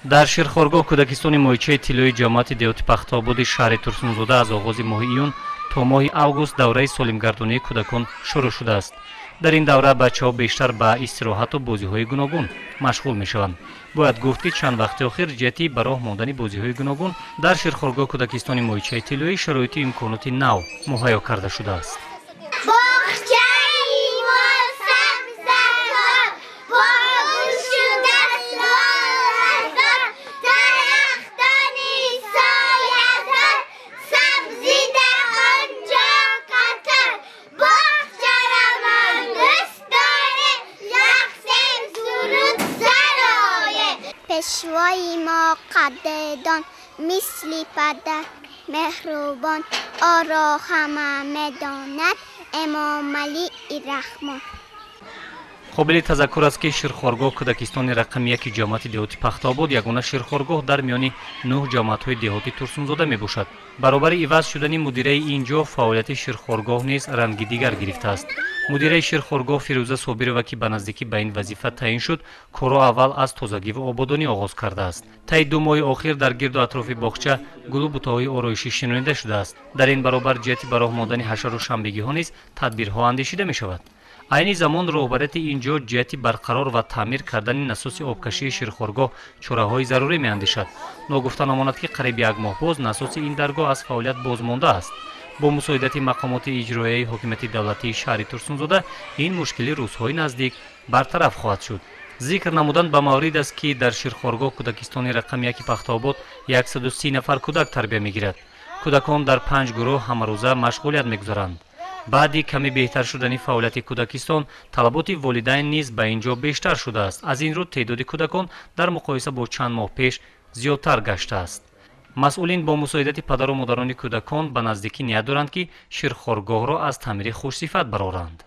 дар ширхоргоҳ кӯдакистони моҳичаи тиллои ҷамоати деҳоти пахтободи шаҳри турсунзода аз оғози моҳи июн то моҳи август давраи солимгардонии кӯдакон шурӯъ шудааст. дар ин давра бачаҳо бештар ба истироҳату бозиҳои гуногун машғул мешаванд. бояд гуфт ки чанд вақти охир ҷиҳати ба роҳ мондани бозиҳои гуногун дар ширхоргоҳ кӯдакистони моҳичаи тиллоӣ шароити имконоти нав муҳайё карда шудааст. پشوای ما قدردان مثل پدر مهربان آرا همه میداند امام علی رحمان. қобили тазаккур аст ки ширхоргоҳ кӯдакистони рақами 1 ҷамоати деҳоти пахтобод ягона ширхоргоҳ дар миёни 9 ҷамоатҳои деҳоти турсунзода мебошад. баробари иваз шудани мудираи ин ҷо фаъолияти ширхоргоҳ низ ранги дигар гирифтааст. мудираи ширхоргоҳ фирӯза собирова ки ба наздикӣ ба ин вазифа таъин шуд, корро аввал аз тозагиву ободонӣ оғоз кардааст. таи 2 моҳи охир дар гирду атрофи боғча гулу бутаҳои ороишӣ шинонида шудааст. дар ин баробар ҷиҳати ба роҳ мондани ҳашару шанбегиҳо низ тадбирҳо андешида мешавад. айни замон роҳбарияти ин ҷо ҷиҳати барқарор ва таъмир кардани насоси обкашии ширхоргоҳ чораҳои зарурӣ меандешад. ногуфта намонад ки қариб 1 моҳ боз насоси ин даргоҳ аз фаъолият бозмондааст. бо мусоидати мақомоти иҷроияи ҳокимияти давлатии шаҳри турсунзода ин мушкили рӯзҳои наздик бартараф хоҳад шуд. зикр намудан ба маврид аст ки дар ширхоргоҳ кӯдакистони рақами 1 пахтобод 130 нафар кӯдак тарбия мегирад. кӯдакон дар 5 гурӯҳ ҳамарӯза машғулият мегузоранд. баъди ками беҳтар шудани фаъолияти кӯдакистон талаботи волидайн низ ба ин ҷо бештар шудааст. аз ин рӯ теъдоди кӯдакон дар муқоиса бо чанд моҳ пеш зиёдтар гаштааст. масъулин бо мусоидати падару модарони кӯдакон ба наздикӣ ният доранд ки ширхоргоҳро аз таъмири хушсифат бароранд.